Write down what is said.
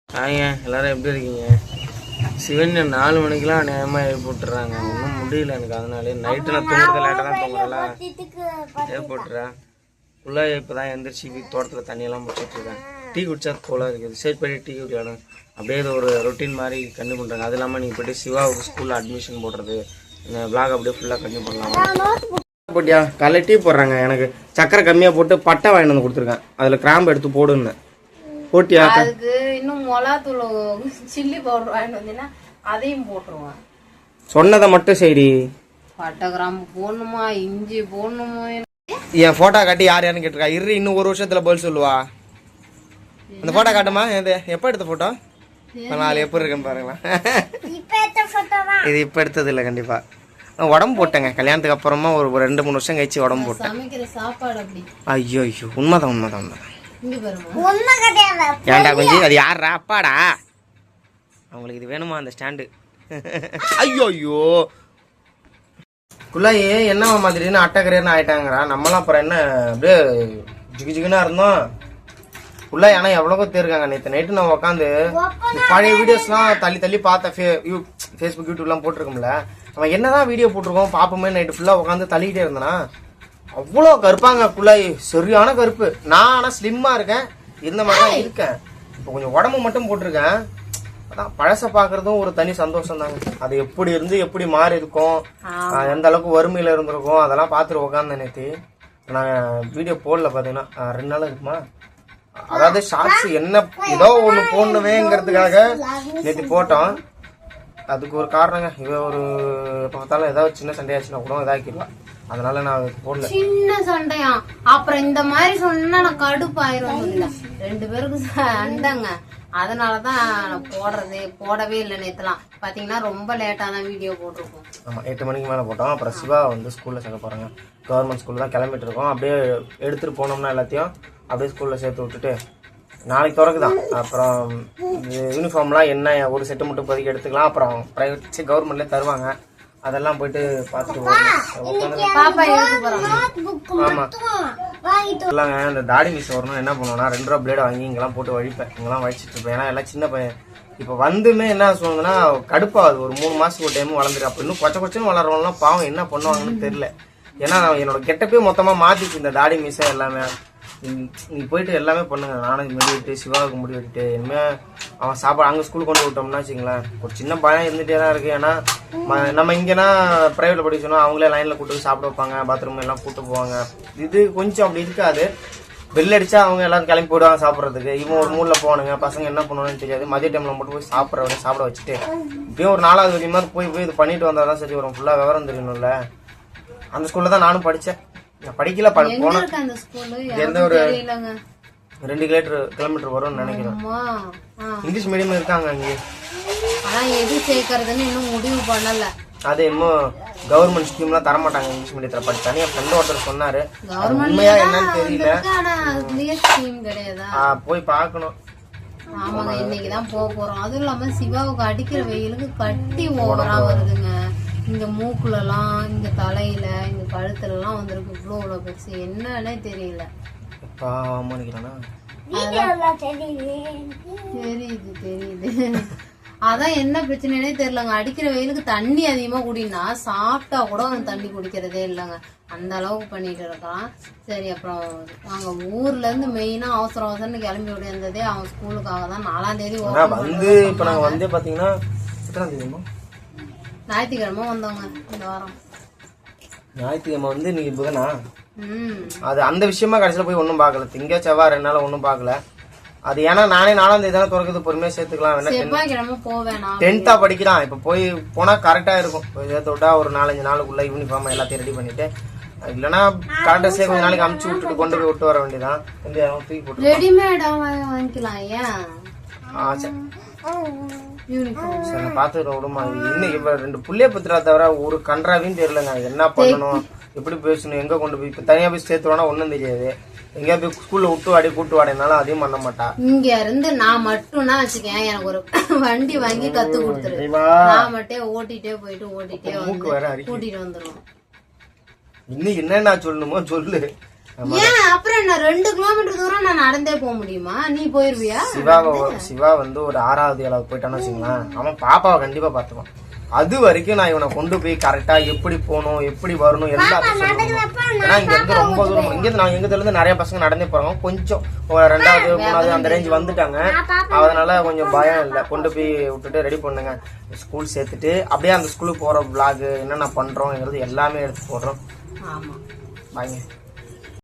ஆங்க எல்லாரும் எப்படி இருக்கீங்க? சிவன் 4 மணிக்கெல்லாம் நேரமாக எழுப்பி விட்டுறாங்க. ஒன்றும் முடியல எனக்கு. அதனாலே நைட்டு நான் தூங்குறது லேட்டாக தான் தூங்குறேன். எழுப்பி விட்டுறேன் ஃபுல்லாக. இப்போ தான் எந்திரிச்சு தோட்டத்தில் தண்ணியெல்லாம் முடிச்சிட்ருக்கேன். டீ குடிச்சா போல இருக்குது. சரி போய்ட்டு டீ குடிக்கணும். அப்படியே இது ஒரு ரொட்டீன் மாதிரி கண்டினியூ பண்ணுறாங்க. அது இல்லாமல் நீங்கள் போய்ட்டு சிவாவுக்கு ஸ்கூலில் அட்மிஷன் போடுறது, இந்த விளாக் அப்படியே ஃபுல்லாக கண்டினியூ பண்ணலாம். போட்டியா காலைல டீ போடுறாங்க. எனக்கு சக்கரை கம்மியாக போட்டு பட்டை வாங்கிட்டு வந்து கொடுத்துருக்கேன். அதில் கிராம்பு எடுத்து போடுன்னு போட்டியா. அதுக்கு இன்னும் மிளகாத்தூள் சில்லி பவுடர் வாங்கிட்டு வந்தீங்கன்னா அதையும் போட்டுருவான். சொன்னதை மட்டும் சரி. பட்டை கிராம்பு போடணுமா, இஞ்சி போடணுமா? என் போட்டோ காட்டி யார் யாருன்னு கேட்டிருக்கா. இரு இன்னும் 1 வருஷத்துல பதில் சொல்லுவா. அந்த போட்டோ காட்டுமா? எப்ப எடுத்த போட்டோ? நாலு எப்படி இருக்குன்னு பாருங்களேன். இது இப்ப எடுத்தது இல்லை. கண்டிப்பா உடம்பு போட்டேங்க. கல்யாணத்துக்கு அப்புறமா ஒரு 2-3 வருஷம் கழிச்சு உடம்பு போட்டேன். சமைக்கிற சாப்பாடு அப்படி. ஐயோ ஐயோ உண்மைதான் உண்மைதான். இங்க ஏன்டா கொஞ்சம் அது யாரா? அப்பாடா. அவங்களுக்கு இது வேணுமா அந்த ஸ்டாண்டு? ஐயோ ஐயோ குள்ளாயே என்ன மாதிரின்னு அட்டக்கரையர்னு ஆயிட்டாங்கடா. நம்மளாம் அப்புறம் என்ன அப்படியே ஜிகு ஜிகுனா இருந்தோம். ஃபுல்லா ஏன்னா எவ்வளவோ தேர்க்காங்க. நேற்று நைட்டு நான் உட்காந்து பழைய வீடியோஸ்லாம் தள்ளி தள்ளி பார்த்தேன். ஃபேஸ்புக் யூடியூப்லாம் போட்டிருக்கோம்ல. நம்ம என்னதான் வீடியோ போட்டிருக்கோம் பார்ப்போமே. நைட்டு ஃபுல்லாக உட்காந்து தள்ளிக்கிட்டே இருந்தேன்னா அவ்வளோ கருப்பாங்க குள்ளாய். சரியான கருப்பு. நான் ஆனால் ஸ்லிம்மாக இருக்கேன். இருந்த மாதிரி தான் இருக்கேன். இப்போ கொஞ்சம் உடம்பு மட்டும் போட்டிருக்கேன். அதான் பழசை பார்க்குறதும் ஒரு தனி சந்தோஷம் தாங்க. அது எப்படி இருந்து எப்படி மாறி இருக்கும், எந்த அளவுக்கு வறுமையில் இருந்திருக்கும், அதெல்லாம் பார்த்துட்டு உட்காந்தேன். நேற்று நான் வீடியோ போடல. பார்த்தீங்கன்னா 2 நாள் இருக்குமா. அதாவது ஷார்ட்ஸ் என்ன ஏதோ ஒன்று போடணுவேங்கிறதுக்காக நேற்று போட்டோம். அதுக்கு ஒரு காரணங்க. இவன் ஒரு எப்போ பார்த்தாலும் ஏதாவது சின்ன சண்டையாச்சுன்னா கூட இதாக்கிடுவான். அதனால நான் போடல. சின்ன சண்டையா? அப்புறம் இந்த மாதிரி சொன்னா நான் கடுப்பாயிரும். 2 பேருக்கு சண்டைங்க. அதனாலதான் நான் போடவே இல்லை. நேத்துலாம் பாத்தீங்கன்னா ரொம்ப லேட்டா தான் வீடியோ போட்டிருக்கோம். ஆமா 8 மணிக்கு மேல போட்டோம். அப்புறம் சிவா வந்து ஸ்கூல்ல சேர்க்க போறாங்க. கவர்மெண்ட் ஸ்கூல்ல தான் கிளம்பிட்டு இருக்கோம். அப்படியே எடுத்துட்டு போனோம்னா எல்லாத்தையும் அப்படியே ஸ்கூல்ல சேர்த்து விட்டுட்டு நாளைக்கு திறக்குதான். அப்புறம் யூனிஃபார்ம்லாம் என்ன ஒரு செட்டு மட்டும் பதிக்க எடுத்துக்கலாம். அப்புறம் பிரைவேட் கவர்மெண்ட்லேயே தருவாங்க. அதெல்லாம் போயிட்டு பார்த்துட்டு ஆமாங்க. இந்த தாடி மீஸ் வரணும் என்ன பண்ணுவோம்னா 2 ரூபா பிளேடு வாங்கி இங்கெல்லாம் போட்டு வழிப்பேன். இங்கெல்லாம் வழிச்சிட்டு இருப்பேன். ஏன்னா எல்லாம் சின்ன பையன். இப்போ வந்துமே என்ன சொல்லுதுன்னா கடுப்பாகுது. ஒரு 3 மாசத்துக்கு ஒரு டைம் வளர்ந்துருக்கு. அப்போ இன்னும் கொச்சன்னு வளர்றவங்கலாம் பாவம் என்ன பண்ணுவாங்கன்னு தெரியல. ஏன்னா என்னோட கெட்டப்பே மொத்தமாக மாற்றிச்சு இந்த தாடி மீஸை எல்லாமே. நீ போயிட்டு எல்லாமே பண்ணுங்க. நானும் முடி வெட்டு, சிவாவுக்கு முடி வெட்டு. இனிமேல் அவன் சாப்பாடு அங்கே ஸ்கூலுக்கு கொண்டு விட்டோம்னா வச்சுங்களேன் ஒரு சின்ன பயம் இருந்துகிட்டே தான் இருக்குது. ஏன்னா நம்ம இங்கேனா ப்ரைவேட்டில் படிக்க சொன்னால் அவங்களே லைனில் கூட்டு சாப்பிட வைப்பாங்க. பாத்ரூம் எல்லாம் கூட்டு போவாங்க. இது கொஞ்சம் அப்படி இருக்காது. பெல் அடிச்சா அவங்க எல்லாரும் கிளம்பி போயிடுவாங்க சாப்பிட்றதுக்கு. இவன் ஒரு மூணில் போவானுங்க. பசங்க என்ன பண்ணுவாங்கன்னு தெரியாது. மதிய டைமில் மட்டும் போய் சாப்பிட வச்சுட்டு இப்படியும் ஒரு 4வது வரைக்கும் மாதிரி போய் இது பண்ணிட்டு வந்தால் தான் சரி வரும். ஃபுல்லாக விவரம் தெரியணும்ல. அந்த ஸ்கூலில் தான் நானும் படித்தேன். படிக்கல போனேன். எந்த ஒரு 2 கிலோமீட்டர் வரும்னு நினைக்கிறேன். இங்கிலீஷ் மீடியம் இருக்காங்க அங்கே. எது சேர்க்கறதுன்னு இன்னும் முடிவு பண்ணல. அது இன்னும் கவர்மெண்ட் ஸ்கீம்லாம் தரமாட்டாங்க இங்கிலீஷ் மீடியத்துல படிச்சானே. என் ஃப்ரெண்ட் ஒருத்தர் சொன்னாரு. உண்மையா என்னன்னு தெரியல. போய் பார்க்கணும். ஆமாங்க இன்னைக்குதான் போக போறோம். அதுவும் இல்லாம சிவாவுக்கு அடிக்கிற வெயிலுக்கு கட்டி ஓவரா வருதுங்க. இங்க மூக்குலலாம், இங்க தலையில, இங்க கழுத்துல எல்லாம் வந்திருக்கு. இவ்வளவு பெருசு என்னன்னே தெரியல. தெரியுது. அதான் என்ன பிரச்சனைனே தெரியலங்க. அடிக்கிற வெயிலுக்கு தண்ணி அதிகமா குடினா சாப்பிட்டா கூட அவன் தண்ணி குடிக்கிறதே இல்லைங்க. அந்த அளவுக்கு பண்ணிட்டு இருக்கான். சரி அப்புறம் நாங்க ஊர்ல இருந்து மெயினா அவசரம் கிளம்பி ஓடிந்ததே அவன் ஸ்கூலுக்காக தான். 4ஆம் தேதி வந்து இப்ப நாங்க வந்து பாத்தீங்கன்னா ஞாயிற்றுக்கிழமை வந்தவங்க. இந்த வாரம் ஞாயிற்றுக்கிழமை வந்து நீங்க புதனா அது அந்த விஷயமா கடைசியில போய் ஒன்னும் பாக்கல. திங்க செவ்வாய் 2 நாள் ஒன்னும் பாக்கல. அது ஏன்னா நானே 4ஆம் தேதி தானே திறக்குது. பொறுமையா சேர்த்துக்கலாம். 10th படிக்கிறான். இப்ப போனா கரெக்டா இருக்கும். சேர்த்து விட்டா ஒரு 4-5 நாளுக்குள்ள யூனிஃபார்ம் எல்லாத்தையும் ரெடி பண்ணிட்டு இல்லன்னா கரெக்டா சேர்த்து கொஞ்ச நாளைக்கு அமுச்சு விட்டுட்டு கொண்டு போய் விட்டு வர வேண்டியதான். தூக்கி போட்டு ரெடிமேடா வாங்கிக்கலாம். சரி பாத்துக்கிற விடுமா. இன்னைக்கு 2 புள்ளைய பத்திரா தவிர ஒரு கன்றாவின்னு தெரியலங்க. என்ன பண்ணணும், எப்படி பேசணும், எங்க கொண்டு போய் இப்ப தனியா போய் சேர்த்துவானா ஒன்னும் தெரியாது. எங்கேயா போய் ஸ்கூல்ல விட்டு வாடி கூட்டு வாடினாலும் அதையும் பண்ண மாட்டா. இங்க இருந்து நான் மட்டும்னா வச்சுக்கேன். எனக்கு ஒரு வண்டி வாங்கி கத்து கொடுத்துரு. நான் மட்டும் ஓட்டிட்டே போயிட்டு கூட்டிட்டு வந்துடும். இன்னும் என்ன சொல்லணுமோ சொல்லு. ஏன் அப்புறம் என்ன 2 கிலோமீட்டர் தூரம் நான் நடந்தே போக முடியுமா? நீ போயிருவியா? சிவா வந்து ஒரு 6வது 7வது போயிட்டான்னு வச்சுங்களேன், அவன் பாப்பாவை கண்டிப்பா பாத்துப்பான். அது வரைக்கும் நான் இவனை கொண்டு போய் கரெக்டா எப்படி போகணும் எப்படி வரணும் எல்லாத்தையும் சொல்லணும். ஏன்னா இங்க இருந்து ரொம்ப தூரம், எங்க இருந்து நிறைய பசங்க நடந்தே போறாங்க. கொஞ்சம் 2வது 3வது அந்த ரேஞ்ச் வந்துட்டாங்க. அதனால கொஞ்சம் பயம் இல்லை. கொண்டு போய் விட்டுட்டு ரெடி பண்ணுங்க, ஸ்கூல் சேர்த்துட்டு அப்படியே அந்த ஸ்கூலுக்கு போற vlog என்னென்ன பண்றோம்ங்கிறது எல்லாமே எடுத்து போடுறோம். ஆமா பாய்ங்க.